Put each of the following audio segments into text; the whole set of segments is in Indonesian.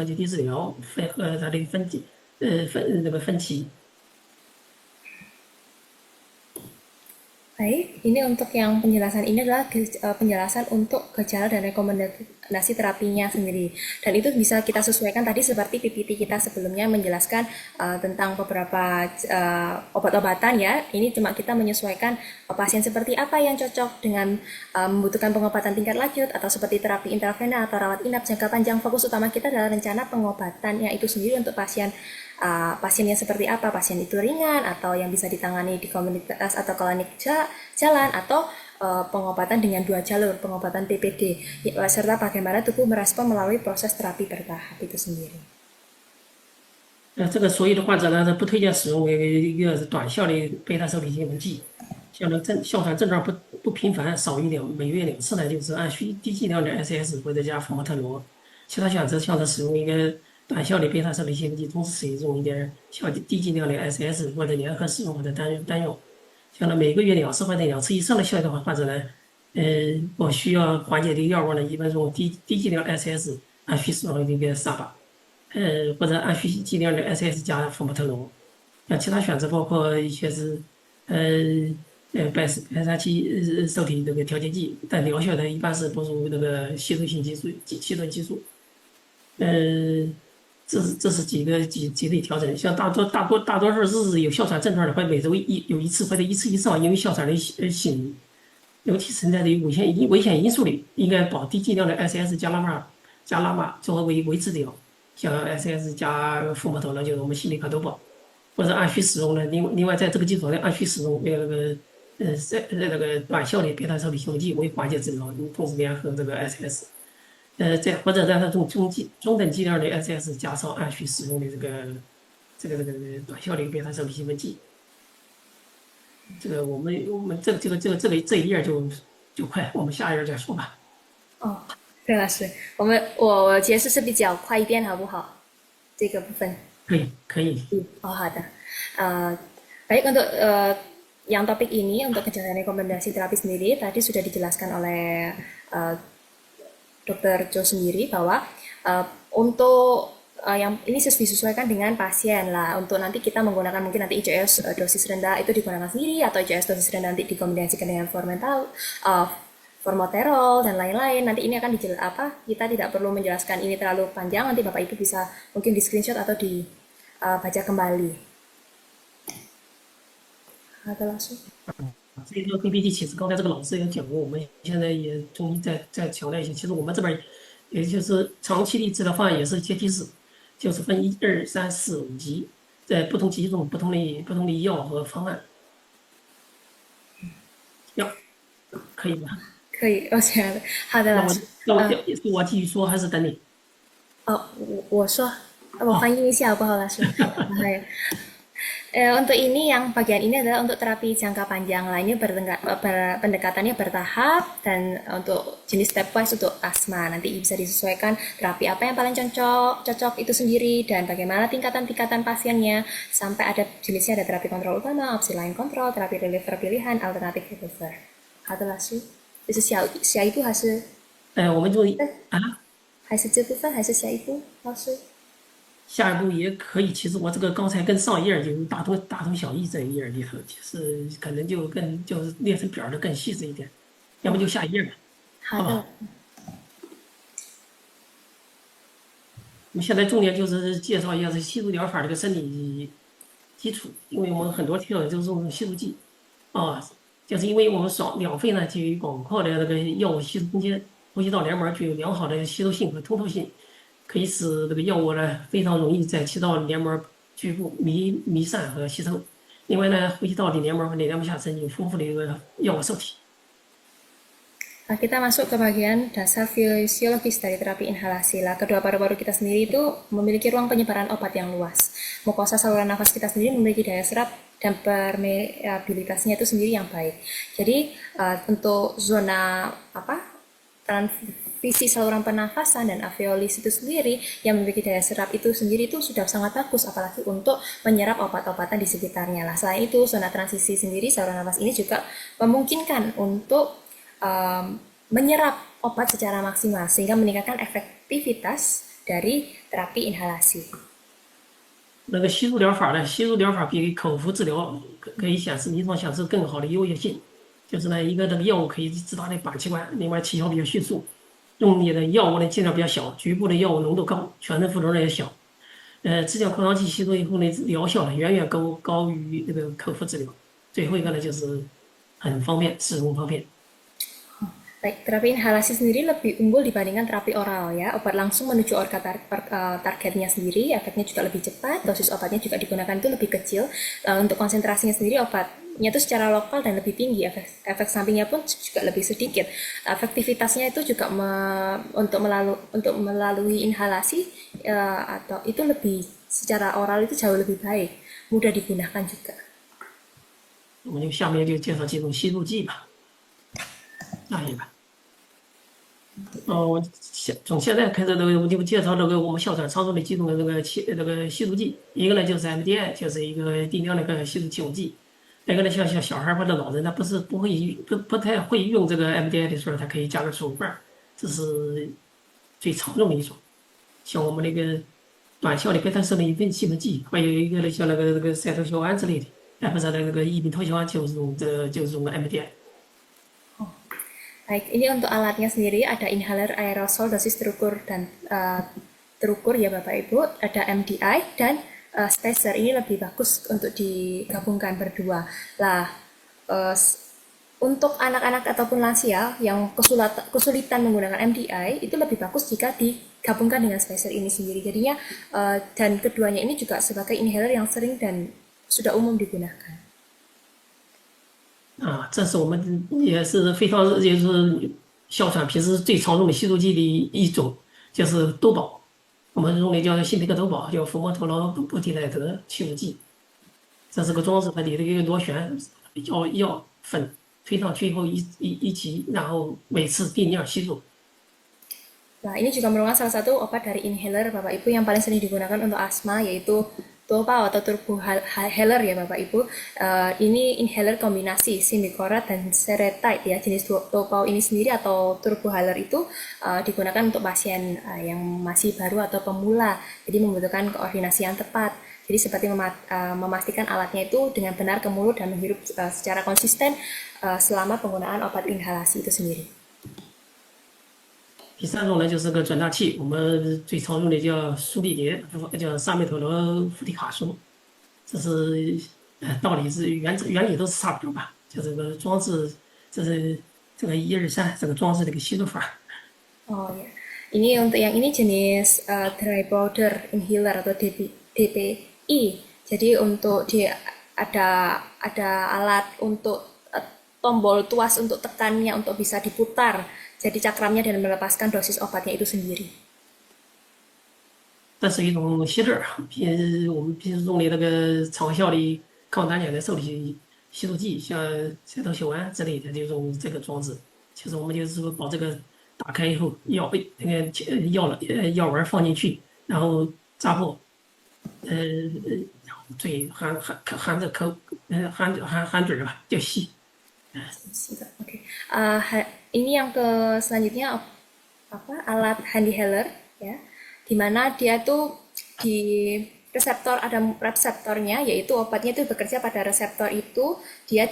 基地治疗和它的分期。Baik, ini untuk yang penjelasan ini adalah penjelasan untuk gejala dan rekomendasi terapinya sendiri. Dan itu bisa kita sesuaikan tadi seperti PPT kita sebelumnya menjelaskan tentang beberapa obat-obatan ya. Ini cuma kita menyesuaikan pasien seperti apa yang cocok dengan membutuhkan pengobatan tingkat lanjut atau seperti terapi intravena atau rawat inap jangka panjang. Fokus utama kita adalah rencana pengobatannya itu sendiri untuk pasiennya seperti apa, pasien itu ringan atau yang bisa ditangani di komunitas atau klinik jalan atau pengobatan dengan 2 jalur, pengobatan PPD serta bagaimana tubuh merespon melalui proses terapi bertahap itu sendiri. 这个所有的患者呢，他不推荐使用一个短效的贝塔受体兴奋剂，像这哮喘症状不频繁，少于每月2次呢，就是按需低剂量的 SS 或者加福莫特罗。其他选择像是使用一个短效的贝塔受体兴奋剂，同时使用一点低剂量的 SS 或者联合使用或者单用。像每个月2次或者2次以上的效的患者呢，我需要缓解的药物呢，一般用低剂量 SS 按需使用这个萨巴。或者按需剂量的 SS 加福莫特罗。像其他选择包括一些是白山期受体这个调节剂，但疗效的一般是不如那个稀释性稀释激素。这是几类调整。像大多数是有哮喘症状的，会每周有一次或者一次以上，因为哮喘的醒流体存在的危险因素里，应该保低剂量的 SS 加拉玛作为治疗。像 SS 加福莫特罗就是我们心理可都保，或者按需使用呢。另外在这个基础上按需使用那个短效的贝塔受体兴奋剂为缓解治疗，同时联合这个 SS。或者让它中等剂量的 SS 加上按需使用的这个短效的贝塔受体兴奋剂。这个我们这一页就快，我们下一页再说吧。哦，对了，我解释是比较快一点，好不好？这个部分。可以。Oh, ada. Baik untuk yang topik ini untuk gejala rekomendasi terapi sendiri tadi sudah dijelaskan oleh Dr. Jo sendiri bahwa untuk yang ini disesuaikan dengan pasien lah. Untuk nanti kita menggunakan mungkin nanti ICS dosis rendah itu digunakan sendiri atau ICS dosis rendah nanti dikombinasikan dengan formoterol dan lain-lain. Nanti ini akan kita tidak perlu menjelaskan ini terlalu panjang. Nanti Bapak Ibu bisa mungkin di screenshot atau dibaca kembali. Ada langsung. 这个 PPT 其实刚才这个老师也讲过，我们现在也重新再强调一下。其实我们这边也就是长期的治疗方案也是阶梯式，就是分1、2、3、4、5级，在不同级中不同的药和方案。药可以吗？可以，我觉得好的老师。我继续说还是等你？我说，我翻译一下好不好老师？Untuk ini yang bagian ini adalah untuk terapi jangka panjang lah. Ini pendekatannya bertahap dan untuk jenis stepwise untuk asma nanti bisa disesuaikan terapi apa yang paling cocok itu sendiri dan bagaimana tingkatan-tingkatan pasiennya sampai ada jenisnya ada terapi kontrol utama, opsi lain kontrol, terapi reliever pilihan, alternatif reliever. 好的老师，就是下一步还是我们就还是这部分还是下一步老师？下一步也可以。其实我这个刚才跟上一页就是大同小异这一页里头，其实可能就是列成表的更细致一点。要不就下一页吧。好的。我们现在重点就是介绍一下这吸入疗法这个生理基础，因为我们很多贴的都是用吸入剂就是因为我们两肺呢具有广阔的那个药物吸收空间，呼吸道黏膜具有良好的吸收性和通透性。可以使这个药物呢非常容易在气道黏膜局部弥散和吸收。另外呢，呼吸道的黏膜和内黏膜下层有丰富的一个药物受体。Kita masuk ke bagian dasar fisiologis dari terapi inhalasi lah. Kedua paru-paru kita sendiri itu memiliki ruang penyebaran obat yang luas. Mukosa saluran nafas kita sendiri memiliki daya serap dan permeabilitasnya itu sendiri yang baik. Jadi untuk zona transvisi saluran pernafasan dan alveolis itu sendiri yang memiliki daya serap itu sendiri itu sudah sangat bagus apalagi untuk menyerap obat-obatan di sekitarnya lah. Selain itu zona transisi sendiri saluran nafas ini juga memungkinkan untuk menyerap obat secara maksimal sehingga meningkatkan efektivitas dari terapi inhalasi. 那个吸入疗法呢，吸入疗法比口服治疗可以显示临床显示更好的优越性。就是呢，一个这个药物可以直达的靶器官，另外起效比较迅速，用你的药物的剂量比较小，局部的药物浓度高，全身副作用也小。支架扩张器吸入以后呢，疗效呢远远高于这个口服治疗。最后一个呢，就是很方便，使用方便。 Baik, terapi inhalasi sendiri lebih unggul dibandingkan terapi oral ya. Obat langsung menuju organ targetnya sendiri, efeknya juga lebih cepat, dosis obatnya juga digunakan itu lebih kecil. Untuk konsentrasinya sendiri obatnya itu secara lokal dan lebih tinggi, efek sampingnya pun juga lebih sedikit. Efektivitasnya itu juga untuk melalui inhalasi atau itu lebih secara oral itu jauh lebih baik, mudah digunakan juga. 我们就下面就介绍几种吸入剂吧。下一个。我从现在开始我就介绍我们哮喘常用的几种吸入剂。一个呢就是 MDI， 就是一个定量的一个吸入起雾剂。那个呢像小孩或者老人，他不太会用这个 MDI 的时候，他可以加个水罐，这是最常用的一种。像我们那个短效的贝塔色的分析的剂，还有一个呢像那个赛特硝胺之类的，不是那个异丙脱硝胺就是用 MDI。 Baik, ini untuk alatnya sendiri ada inhaler aerosol dosis terukur dan terukur ya Bapak Ibu, ada MDI dan spacer. Ini lebih bagus untuk digabungkan berdua. Lah, untuk anak-anak ataupun lansia yang kesulitan menggunakan MDI itu lebih bagus jika digabungkan dengan spacer ini sendiri. Jadinya dan keduanya ini juga sebagai inhaler yang sering dan sudah umum digunakan. 这是我们也是非常就是哮喘平时最常用的吸入剂的一种，就是多宝，我们用的叫辛培克多宝，叫福莫托罗布替奈德吸入剂。这是个装置，它里头有螺旋药粉推上去以后一挤，然后每次定量吸入。 Nah, ini juga merupakan salah satu obat dari inhaler Bapak Ibu yang paling sering digunakan untuk asma, yaitu Topau atau turbo haler ya Bapak Ibu. Ini inhaler kombinasi Symbicort dan Seretide ya. Jenis Topau ini sendiri atau turbo haler itu digunakan untuk pasien yang masih baru atau pemula. Jadi membutuhkan koordinasi yang tepat. Jadi seperti memastikan alatnya itu dengan benar ke mulut dan menghirup secara konsisten selama penggunaan obat inhalasi itu sendiri. 第三种呢，就是个转大器，我们最常用的叫苏利蝶，叫萨米托罗氟替卡松。这是道理是原理都是差不多吧？就这个装置，这是这个1、2、3这个装置的一个吸入法。Oh ya, ini untuk yang ini jenis dry powder inhaler atau DPI. Jadi untuk ada alat untuk tombol tuas untuk tekannya untuk bisa diputar. Jadi cakramnya dan melepaskan dosis obatnya itu sendiri. 这是一种吸粒儿，我们平时用的那个长效的抗胆碱的受体吸入剂，像赛特溴胺之类的，就用这个装置。其实我们就是说把这个打开以后，药丸放进去，然后扎破，嘴含着口，含嘴吧，就吸。Oke. Ini yang ke selanjutnya apa alat handheld ya, dimana dia tuh di reseptor ada reseptornya, yaitu obatnya itu bekerja pada reseptor itu, dia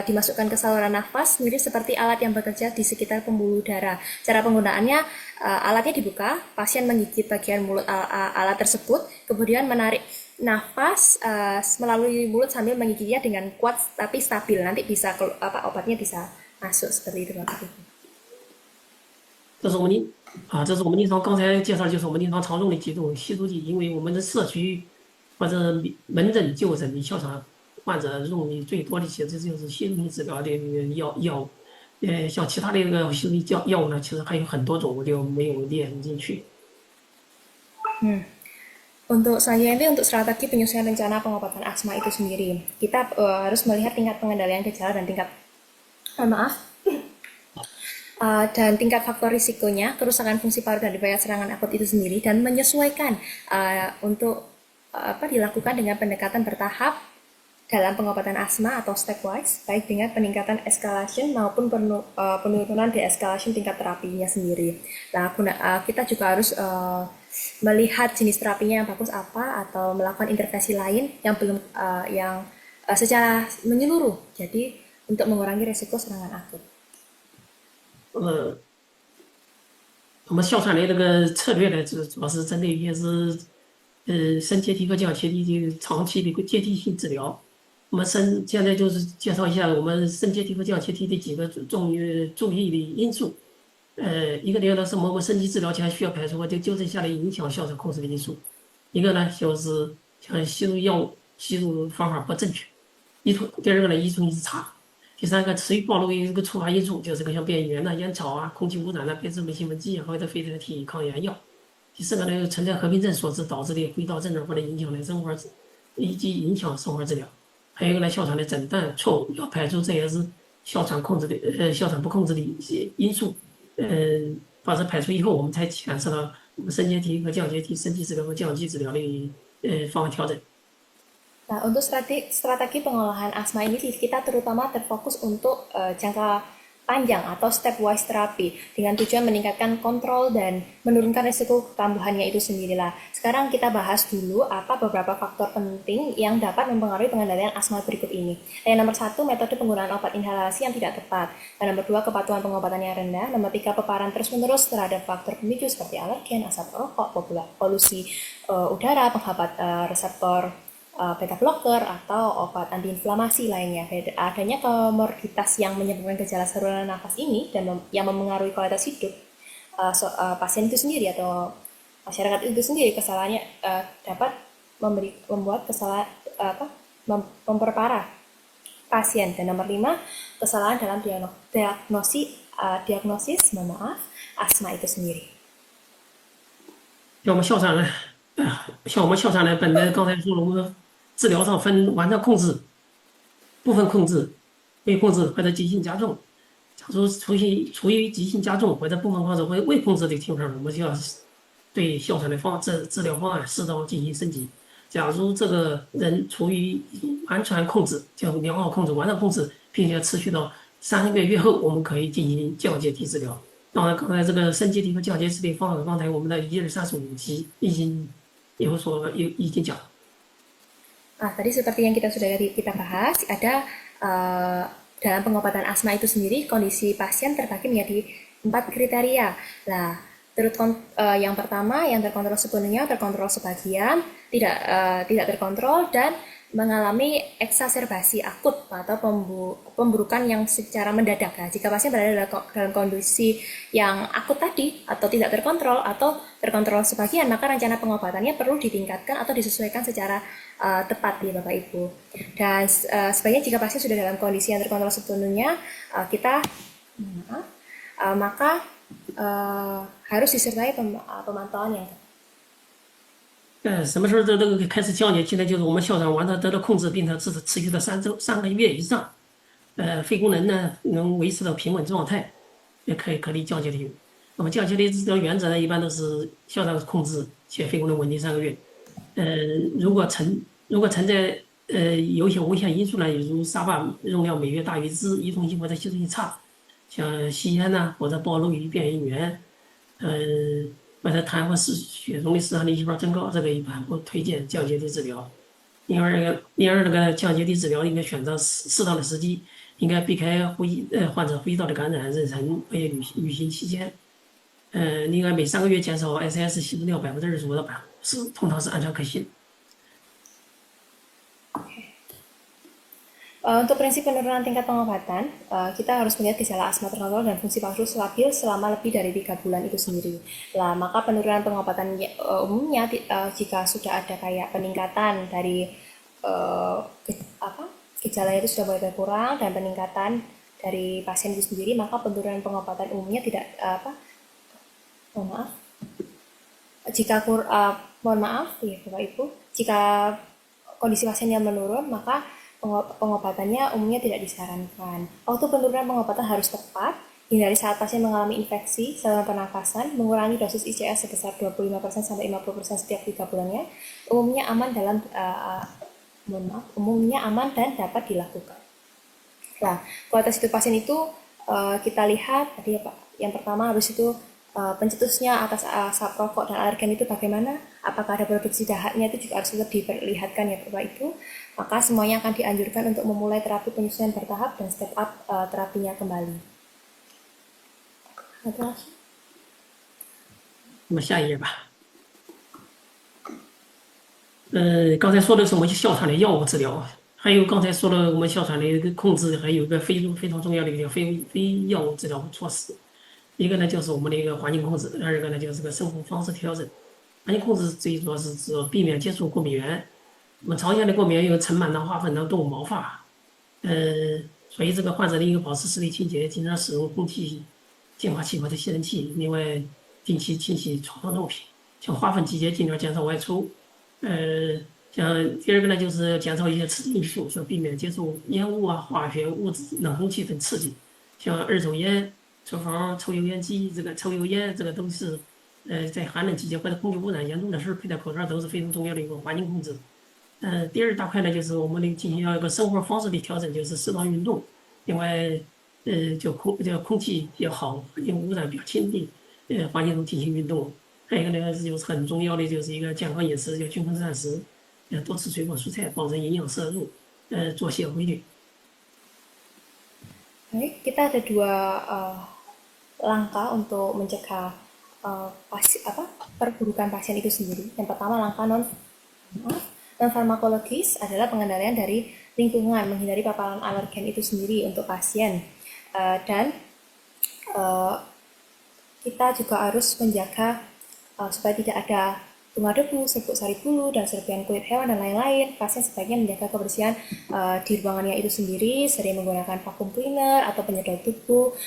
dimasukkan ke saluran nafas mirip seperti alat yang bekerja di sekitar pembuluh darah. Cara penggunaannya alatnya dibuka, pasien menggigit bagian mulut alat tersebut, kemudian menarik nafas melalui mulut sambil menggigitnya dengan kuat tapi stabil. Nanti bisa obatnya bisa masuk seperti itu Bapak Ibu. 这是我们临床刚才介绍的就是我们临床常用的几种吸入剂，因为我们的社区或者门诊就诊的哮喘患者用的最多的其实就是吸入性治疗的药物。像其他的那个吸入药物呢，其实还有很多种，我就没有列进去。Untuk selanjutnya untuk strategi penyusunan rencana pengobatan asma itu sendiri, kita harus melihat tingkat pengendalian gejala dan dan tingkat faktor risikonya, kerusakan fungsi paru dan riwayat serangan akut itu sendiri, dan menyesuaikan untuk dilakukan dengan pendekatan bertahap dalam pengobatan asma atau stepwise, baik dengan peningkatan escalation maupun penurunan deescalation tingkat terapinya sendiri. Nah, kita juga harus melihat jenis terapinya yang bagus apa atau melakukan intervensi lain yang belum secara menyeluruh. Jadi untuk mengurangi resiko serangan akut. 呃，我们哮喘的这个策略呢，主要是针对一些是升阶梯和降阶梯的长期的一个阶梯性治疗。我们现在就是介绍一下我们升阶梯和降阶梯的几个注意的因素。一个呢是我们升级治疗前需要排除或者纠正下来影响哮喘控制的因素。一个呢就是像吸入药物吸入方法不正确，第二个呢依存率差。第三个，持续暴露于这个触发因素，就是个像变异源呐、烟草啊、空气污染呐、别致性兴奋剂啊，或者非甾体抗炎药。第四个呢，存在合并症所致导致的呼吸道症状或者影响的以及影响生活治疗。还有一个呢，哮喘的诊断错误，要排除这也是哮喘哮喘不控制的一些因素。把这排除以后，我们才牵涉到我们升阶梯和降阶梯、升级治疗和降级治疗的方案调整。Nah, untuk strategi pengolahan asma ini kita terutama terfokus untuk jangka panjang atau stepwise terapi dengan tujuan meningkatkan kontrol dan menurunkan risiko kambuhannya itu sendirilah. Sekarang kita bahas dulu apa beberapa faktor penting yang dapat mempengaruhi pengendalian asma berikut ini. Yang nomor 1, metode penggunaan obat inhalasi yang tidak tepat. Dan nomor 2, kepatuhan pengobatan yang rendah. Nomor 3, paparan terus-menerus terhadap faktor pemicu seperti alergen, asap rokok, polusi udara, penghambat reseptor beta blocker atau obat antiinflamasi lainnya. Adanya komorbiditas yang menyebabkan gejala saluran nafas ini dan yang mempengaruhi kualitas hidup pasien itu sendiri atau masyarakat itu sendiri, kesalahannya dapat membuat memperparah pasien. Dan nomor 5, kesalahan dalam diagnosis asma itu sendiri. 像我们哮喘呢，本来刚才说了，我们治疗上分完全控制、部分控制、未控制或者急性加重。假如处于急性加重或者部分控制或者未控制的情况，我们就要对哮喘的治疗方案适当进行升级。假如这个人处于完全控制，叫良好控制、完全控制，并且持续到3个月后，我们可以进行降阶梯治疗。当然，刚才这个升阶梯和降阶梯的方法，刚才我们的1、2、3、4、5期已经讲。Tadi seperti yang kita bahas, ada dalam pengobatan asma itu sendiri kondisi pasien terbagi menjadi 4 kriteria. Nah, yang pertama yang terkontrol sepenuhnya, terkontrol sebagian, tidak terkontrol dan mengalami eksaserbasi akut atau pemburukan yang secara mendadak. Nah, jika pasien berada dalam kondisi yang akut tadi atau tidak terkontrol atau terkontrol sebagian, maka rencana pengobatannya perlu ditingkatkan atau disesuaikan secara tepat ya Bapak Ibu. Dan sebaiknya jika pasien sudah dalam kondisi yang terkontrol sepenuhnya, maka harus disertai pemantauan yang tepat. 什么时候这个开始降解期呢？就是我们哮喘完全得到控制，并且持续的3个月以上，肺功能呢能维持到平稳状态，也可以降阶梯。那么降阶梯治疗原则呢，一般都是哮喘控制且肺功能稳定3个月。如果存在有一些危险因素呢，比如沙发用量每月大于1，移动性或者吸收性差，像吸烟呐、或者暴露于变异源，或者痰或血中的市场粒细胞增高，这个一般不推荐降阶梯治疗。另外这个降阶梯治疗应该选择适当的时机，应该避开患者呼吸道的感染、妊娠或者旅行期间。另外每3个月减少 SS 吸入量25%到50%，通常是安全可行。Untuk prinsip penurunan tingkat pengobatan, kita harus melihat gejala asma terkontrol dan fungsi paru stabil selama lebih dari 3 bulan itu sendiri. Lah, maka penurunan pengobatan umumnya jika sudah ada kayak peningkatan dari gejala itu sudah mulai berkurang dan peningkatan dari pasien itu sendiri, maka penurunan pengobatan umumnya tidak mohon maaf ya Bapak Ibu, jika kondisi pasiennya menurun, maka pengobatannya umumnya tidak disarankan. Waktu penurunan pengobatan harus tepat, hindari saat pasien mengalami infeksi saluran pernafasan, mengurangi dosis ICS sebesar 25% sampai 50% setiap 3 bulannya, umumnya aman dan dapat dilakukan. Nah, kualitas hidup pasien itu kita lihat tadi ya Pak. Yang pertama harus itu pencetusnya atas asap rokok dan alergen itu bagaimana, apakah ada produksi dahaknya, itu juga harus tetap diperlihatkan ya Bapak Ibu. Maka semuanya akan dianjurkan untuk memulai terapi penyesuaian bertahap dan step up terapinya kembali. Ada lagi? 那么下一页吧。刚才说的是我们哮喘的药物治疗，还有刚才说了我们哮喘的一个控制，还有一个非常重要的一个叫非药物治疗措施。一个呢就是我们的一个环境控制，第二个呢就是个生活方式调整。环境控制最主要是指避免接触过敏源。我们常见的过敏源有尘螨呐、花粉呐、动物毛发。所以这个患者的一个保持室内清洁，经常使用空气净化器或者吸尘器，另外定期清洗床上用品。像花粉季节尽量减少外出。像第二个呢，就是减少一些刺激因素，像避免接触烟雾啊、化学物质、冷空气等刺激，像二手烟、厨房抽油烟机、这个抽油烟，这个都是，在寒冷季节或者空气污染严重的时候，佩戴口罩都是非常重要的一个环境控制。第二大块呢，就是我们的进行一个生活方式的调整，就是适当运动。另外，就空气比较好，环境污染比较轻的，环境中进行运动。还有一个呢，就是很重要的，就是一个健康饮食，叫均衡膳食，多吃水果蔬菜，保证营养摄入，作息规律。Baik, kita ada dua langkah untuk mencegah perburukan pasien itu sendiri. Yang pertama langkah non farmakologis adalah pengendalian dari lingkungan, menghindari paparan alergen itu sendiri untuk pasien. Dan kita juga harus menjaga supaya tidak ada bunga debu, serbuk sari bulu, dan serpihan kulit hewan, dan lain-lain. Pasien sebaiknya menjaga kebersihan di ruangannya itu sendiri, sering menggunakan vacuum cleaner atau penyedot tubuh,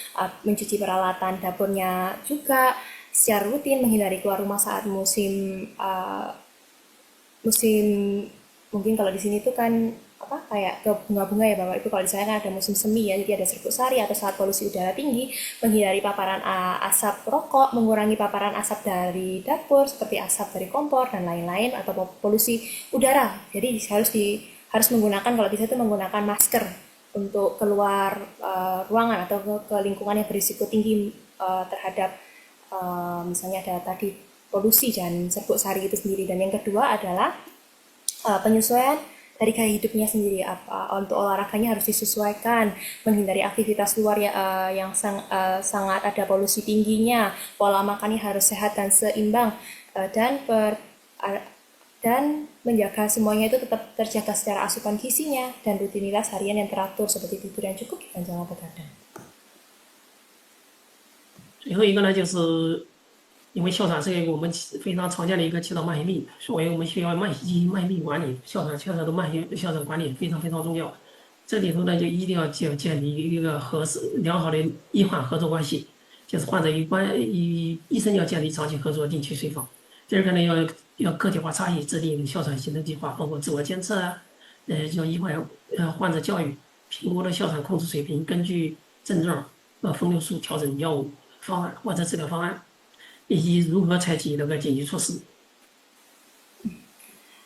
mencuci peralatan dapurnya juga secara rutin, menghindari keluar rumah saat musim mungkin kalau di sini tuh kan kayak ke bunga-bunga ya Bapak Ibu, kalau di sana kan ada musim semi ya, jadi ada serbuk sari, atau saat polusi udara tinggi, menghindari paparan asap rokok, mengurangi paparan asap dari dapur seperti asap dari kompor dan lain-lain, atau polusi udara. Jadi harus menggunakan, kalau bisa itu menggunakan masker untuk keluar ruangan atau ke lingkungan yang berisiko tinggi terhadap misalnya ada tadi polusi dan serbuk sari itu sendiri. Dan yang kedua adalah penyesuaian dari gaya hidupnya sendiri. Untuk olahraganya harus disesuaikan, menghindari aktivitas luar yang sangat ada polusi tingginya, pola makannya harus sehat dan seimbang, dan menjaga semuanya itu tetap terjaga secara asupan gizinya dan rutinitas harian yang teratur seperti tidur yang cukup dan jangan begadang. 最后一个呢，就是因为哮喘是一个我们非常常见的一个气道慢性病，所以我们需要进行慢性病管理。哮喘的慢性哮喘管理非常重要。这里头呢，就一定要建立一个良好的医患合作关系，就是患者与医生要建立长期合作，定期随访。第二个呢，要个体化差异，制定哮喘行动计划，包括自我监测啊，叫患者教育，评估的哮喘控制水平，根据症状分流数调整药物方案或者治疗方案。以及如何采取那个紧急措施。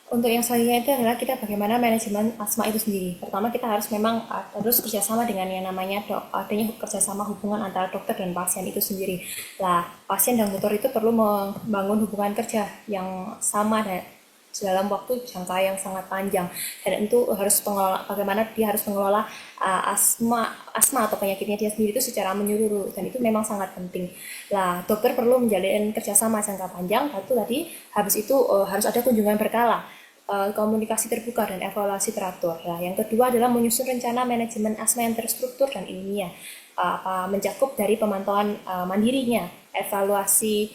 Untuk yang selanjutnya itu adalah kita bagaimana manajemen asma itu sendiri. Pertama kita harus kerjasama dengan yang namanya adanya kerjasama hubungan antara dokter dan pasien itu sendiri. Lah pasien dan dokter itu perlu membangun hubungan kerja yang sama dan dalam waktu jangka yang sangat panjang, dan itu harus bagaimana dia harus mengelola asma atau penyakitnya dia sendiri itu secara menyeluruh, dan itu memang sangat penting. Lah dokter perlu menjalin kerjasama jangka panjang. Habis itu harus ada kunjungan berkala, komunikasi terbuka dan evaluasi teratur. Nah, yang kedua adalah menyusun rencana manajemen asma yang terstruktur dan ilmiah, mencakup dari pemantauan mandirinya, evaluasi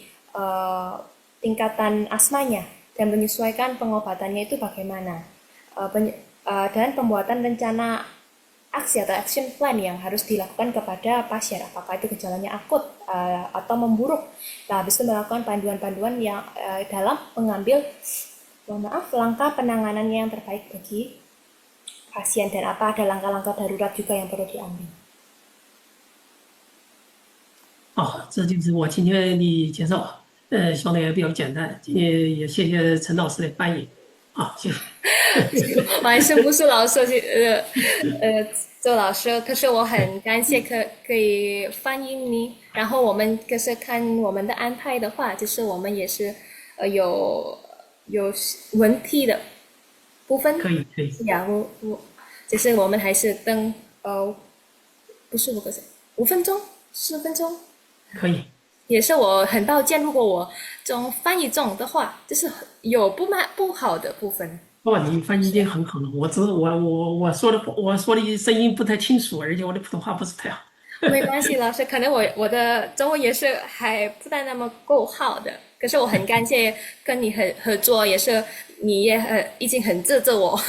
tingkatan asmanya, dan menyesuaikan pengobatannya itu bagaimana, dan pembuatan rencana aksi atau action plan yang harus dilakukan kepada pasien, apakah itu gejalanya akut atau memburuk. Nah, habis itu melakukan panduan-panduan yang dalam mengambil langkah penanganan yang terbaik bagi pasien, dan ada langkah-langkah darurat juga yang perlu diambil. 好，这就是我今天的介绍。相对也比较简单，也谢谢陈老师的翻译。啊，谢谢。我还是不是老师做老师，可是我很感谢可以欢迎你。然后我们就是看我们的安排的话，就是我们也是有问题的部分。可以可以呀，就是我们还是等不是5分钟10分钟。可以。也是我很抱歉，如果我中翻译中的话，就是有不好的部分。哦，你翻译已经很好了，我说的声音不太清楚，而且我的普通话不是太好。没关系，老师，可能我的中文也是还不但那么够好的，可是我很感谢跟你合作，也是你也已经很支持我。